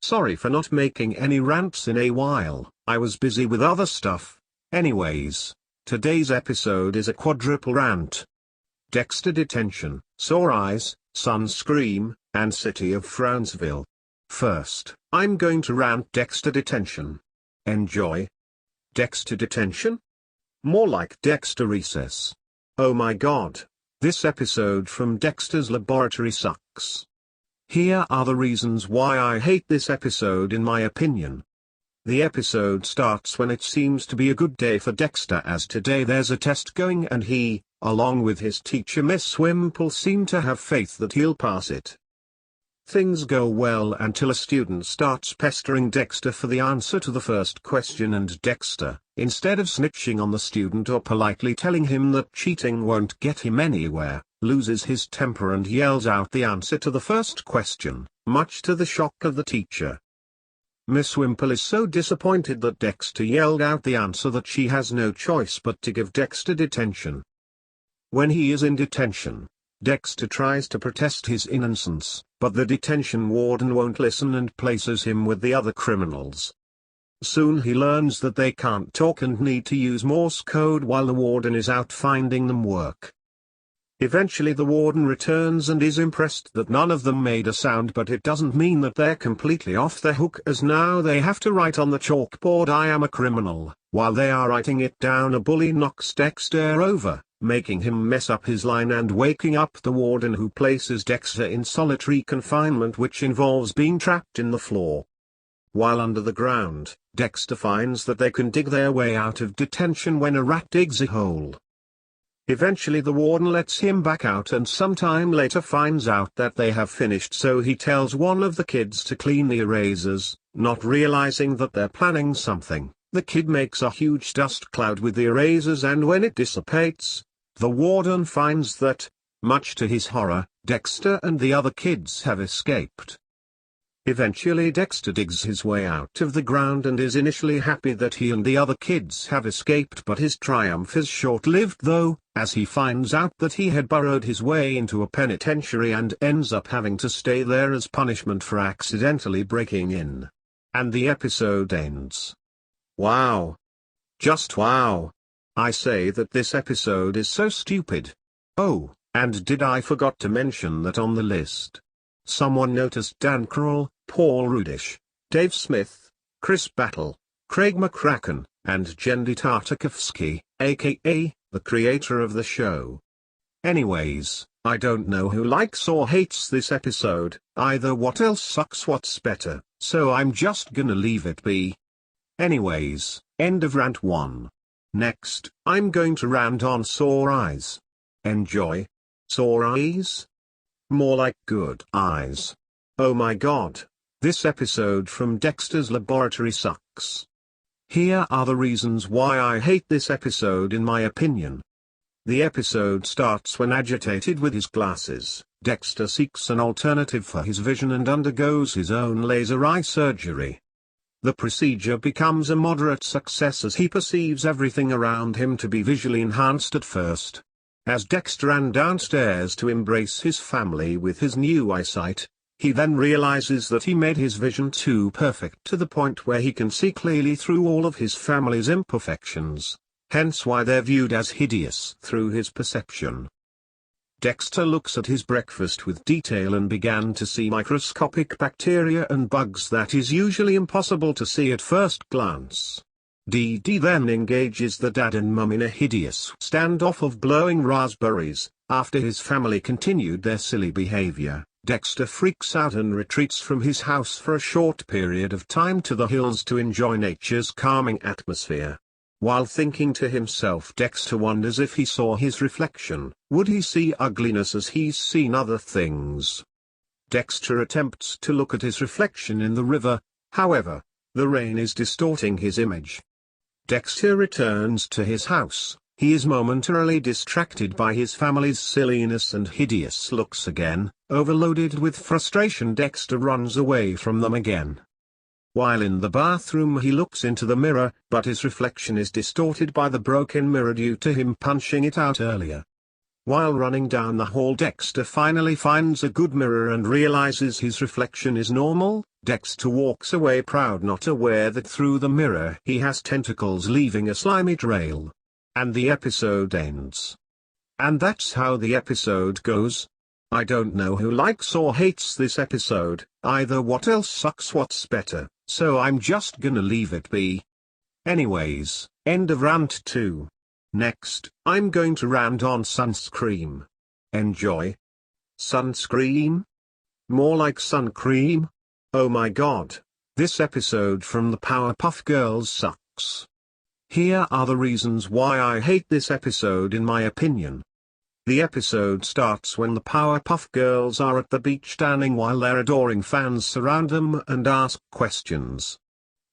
Sorry for not making any rants in a while, I was busy with other stuff. Anyways, today's episode is a quadruple rant. Dexter Detention, Sore Eyes, Son Scream, and City of Frownsville. First, I'm going to rant Dexter Detention. Enjoy. Dexter Detention? More like Dexter Recess. Oh my god, this episode from Dexter's laboratory sucks. Here are the reasons why I hate this episode in my opinion. The episode starts when it seems to be a good day for Dexter, as today there's a test going and he, along with his teacher Miss Wimple, seem to have faith that he'll pass it. Things go well until a student starts pestering Dexter for the answer to the first question, and Dexter, instead of snitching on the student or politely telling him that cheating won't get him anywhere, loses his temper and yells out the answer to the first question, much to the shock of the teacher. Miss Wimple is so disappointed that Dexter yelled out the answer that she has no choice but to give Dexter detention. When he is in detention, Dexter tries to protest his innocence, but the detention warden won't listen and places him with the other criminals. Soon he learns that they can't talk and need to use Morse code while the warden is out finding them work. Eventually the warden returns and is impressed that none of them made a sound, but it doesn't mean that they're completely off the hook, as now they have to write on the chalkboard "I am a criminal." While they are writing it down, a bully knocks Dexter over, making him mess up his line and waking up the warden, who places Dexter in solitary confinement, which involves being trapped in the floor. While under the ground, Dexter finds that they can dig their way out of detention when a rat digs a hole. Eventually the warden lets him back out and sometime later finds out that they have finished, so he tells one of the kids to clean the erasers, not realizing that they're planning something. The kid makes a huge dust cloud with the erasers, and when it dissipates, the warden finds that, much to his horror, Dexter and the other kids have escaped. Eventually Dexter digs his way out of the ground and is initially happy that he and the other kids have escaped, but his triumph is short-lived though, as he finds out that he had burrowed his way into a penitentiary and ends up having to stay there as punishment for accidentally breaking in. And the episode ends. Wow. Just wow. I say that this episode is so stupid. Oh, and did I forgot to mention that on the list, someone noticed Dan Kroll, Paul Rudish, Dave Smith, Chris Battle, Craig McCracken, and Jendi Tartakovsky, aka the creator of the show. Anyways, I don't know who likes or hates this episode, either. What else sucks, what's better, so I'm just gonna leave it be. Anyways, end of rant 1. Next, I'm going to rant on Sore Eyes. Enjoy. Sore eyes? More like good eyes. Oh my god, this episode from Dexter's laboratory sucks. Here are the reasons why I hate this episode in my opinion. The episode starts when, agitated with his glasses, Dexter seeks an alternative for his vision and undergoes his own laser eye surgery. The procedure becomes a moderate success as he perceives everything around him to be visually enhanced at first. As Dexter ran downstairs to embrace his family with his new eyesight, he then realizes that he made his vision too perfect to the point where he can see clearly through all of his family's imperfections, hence why they're viewed as hideous through his perception. Dexter looks at his breakfast with detail and began to see microscopic bacteria and bugs that is usually impossible to see at first glance. DD then engages the dad and mum in a hideous standoff of blowing raspberries. After his family continued their silly behavior, Dexter freaks out and retreats from his house for a short period of time to the hills to enjoy nature's calming atmosphere. While thinking to himself, Dexter wonders if he saw his reflection, would he see ugliness as he's seen other things? Dexter attempts to look at his reflection in the river, however, the rain is distorting his image. Dexter returns to his house. He is momentarily distracted by his family's silliness and hideous looks again. Overloaded with frustration, Dexter runs away from them again. While in the bathroom, he looks into the mirror, but his reflection is distorted by the broken mirror due to him punching it out earlier. While running down the hall, Dexter finally finds a good mirror and realizes his reflection is normal. Dexter walks away proud, not aware that through the mirror he has tentacles leaving a slimy trail. And the episode ends. And that's how the episode goes. I don't know who likes or hates this episode, either. What else sucks, what's better, so I'm just gonna leave it be. Anyways, end of rant 2. Next, I'm going to rant on sunscreen. Enjoy. Sunscreen? More like sun cream? Oh my god. This episode from the Powerpuff Girls sucks. Here are the reasons why I hate this episode in my opinion. The episode starts when the Powerpuff Girls are at the beach tanning while their adoring fans surround them and ask questions.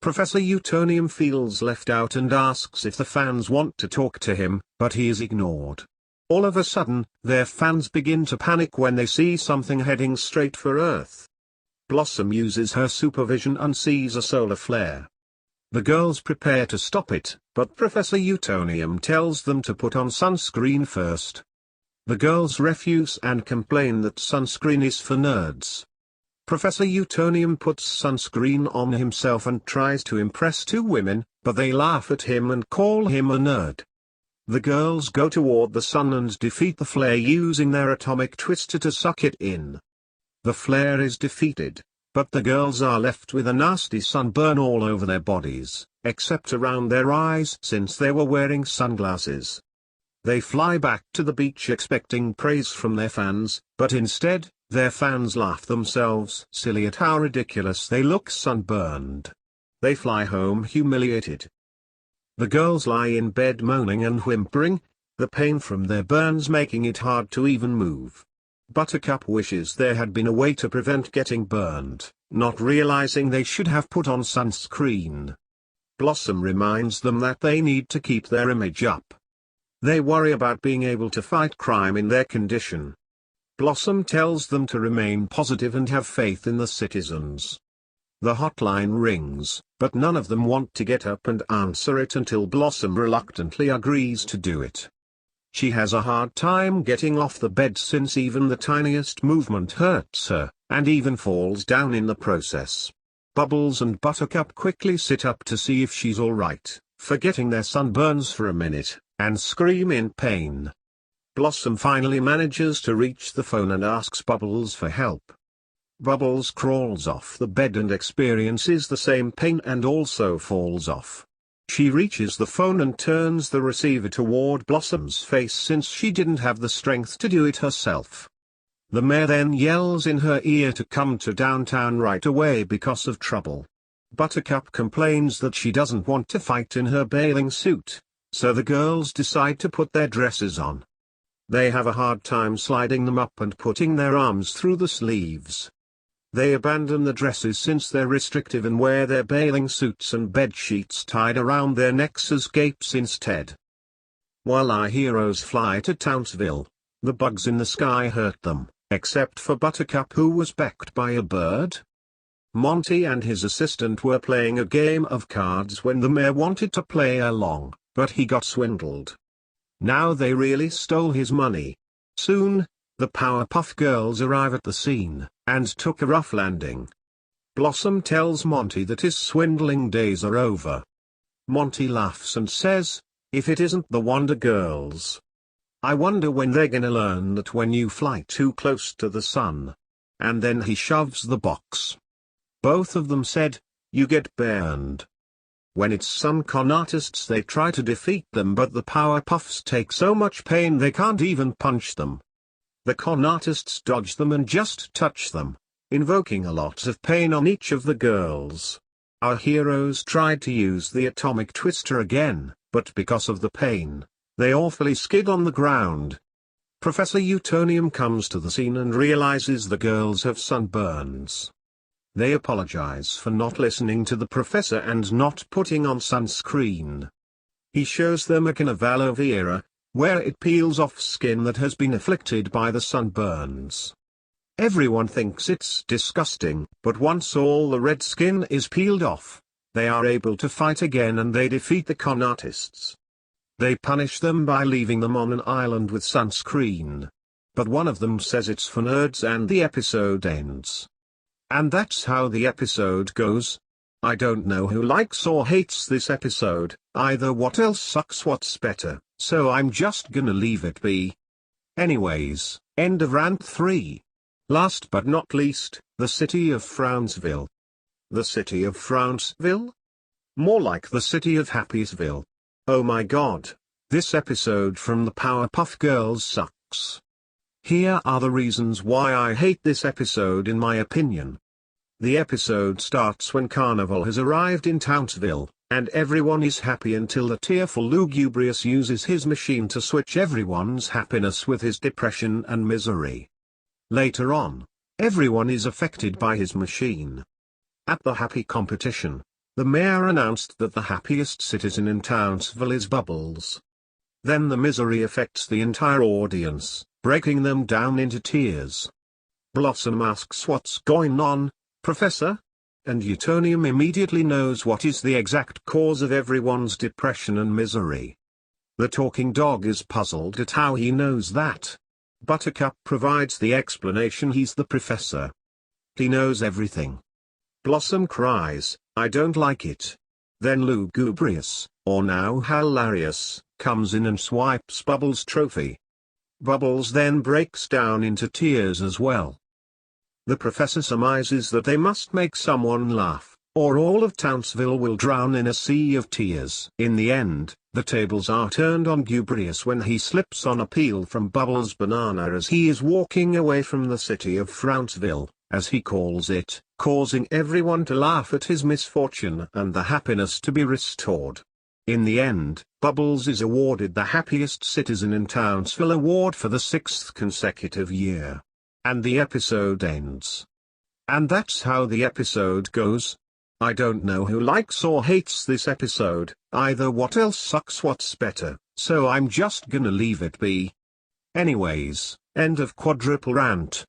Professor Utonium feels left out and asks if the fans want to talk to him, but he is ignored. All of a sudden, their fans begin to panic when they see something heading straight for Earth. Blossom uses her supervision and sees a solar flare. The girls prepare to stop it, but Professor Utonium tells them to put on sunscreen first. The girls refuse and complain that sunscreen is for nerds. Professor Utonium puts sunscreen on himself and tries to impress 2 women, but they laugh at him and call him a nerd. The girls go toward the sun and defeat the flare using their atomic twister to suck it in. The flare is defeated, but the girls are left with a nasty sunburn all over their bodies, except around their eyes since they were wearing sunglasses. They fly back to the beach expecting praise from their fans, but instead, their fans laugh themselves silly at how ridiculous they look sunburned. They fly home humiliated. The girls lie in bed moaning and whimpering, the pain from their burns making it hard to even move. Buttercup wishes there had been a way to prevent getting burned, not realizing they should have put on sunscreen. Blossom reminds them that they need to keep their image up. They worry about being able to fight crime in their condition. Blossom tells them to remain positive and have faith in the citizens. The hotline rings, but none of them want to get up and answer it until Blossom reluctantly agrees to do it. She has a hard time getting off the bed since even the tiniest movement hurts her, and even falls down in the process. Bubbles and Buttercup quickly sit up to see if she's alright, forgetting their sunburns for a minute, and scream in pain. Blossom finally manages to reach the phone and asks Bubbles for help. Bubbles crawls off the bed and experiences the same pain and also falls off. She reaches the phone and turns the receiver toward Blossom's face since she didn't have the strength to do it herself. The mayor then yells in her ear to come to downtown right away because of trouble. Buttercup complains that she doesn't want to fight in her bathing suit, so the girls decide to put their dresses on. They have a hard time sliding them up and putting their arms through the sleeves. They abandon the dresses since they're restrictive and wear their bathing suits and bed sheets tied around their necks as capes instead. While our heroes fly to Townsville, the bugs in the sky hurt them, except for Buttercup, who was pecked by a bird. Monty and his assistant were playing a game of cards when the mayor wanted to play along, but he got swindled. Now they really stole his money. Soon, the Powerpuff Girls arrive at the scene, and took a rough landing. Blossom tells Monty that his swindling days are over. Monty laughs and says, "If it isn't the Wonder Girls. I wonder when they're gonna learn that when you fly too close to the sun." And then he shoves the box. Both of them said, "You get burned." When it's some con artists, they try to defeat them, but the Powerpuffs take so much pain they can't even punch them. The con artists dodge them and just touch them, invoking a lot of pain on each of the girls. Our heroes tried to use the atomic twister again, but because of the pain, they awfully skid on the ground. Professor Utonium comes to the scene and realizes the girls have sunburns. They apologize for not listening to the professor and not putting on sunscreen. He shows them a can of aloe vera, where it peels off skin that has been afflicted by the sunburns. Everyone thinks it's disgusting, but once all the red skin is peeled off, they are able to fight again and they defeat the con artists. They punish them by leaving them on an island with sunscreen. But one of them says it's for nerds and the episode ends. And that's how the episode goes. I don't know who likes or hates this episode, either. What else sucks, what's better, so I'm just gonna leave it be. Anyways, end of rant 3. Last but not least, the city of Frownsville. The city of Frownsville? More like the city of Happysville. Oh my god, this episode from the Powerpuff Girls sucks. Here are the reasons why I hate this episode in my opinion. The episode starts when Carnival has arrived in Townsville, and everyone is happy until the tearful Lugubrious uses his machine to switch everyone's happiness with his depression and misery. Later on, everyone is affected by his machine. At the happy competition, the mayor announced that the happiest citizen in Townsville is Bubbles. Then the misery affects the entire audience, breaking them down into tears. Blossom asks what's going on, Professor? And Utonium immediately knows what is the exact cause of everyone's depression and misery. The talking dog is puzzled at how he knows that. Buttercup provides the explanation: he's the professor. He knows everything. Blossom cries, I don't like it. Then Lugubrious, or now Hilarious, comes in and swipes Bubbles' trophy. Bubbles then breaks down into tears as well. The professor surmises that they must make someone laugh, or all of Townsville will drown in a sea of tears. In the end, the tables are turned on Gubrious when he slips on a peel from Bubbles' banana as he is walking away from the city of Frownsville, as he calls it, causing everyone to laugh at his misfortune and the happiness to be restored. In the end, Bubbles is awarded the Happiest Citizen in Townsville award for the 6th consecutive year. And the episode ends. And that's how the episode goes. I don't know who likes or hates this episode, either. What else sucks, what's better, so I'm just gonna leave it be. Anyways, end of quadruple rant.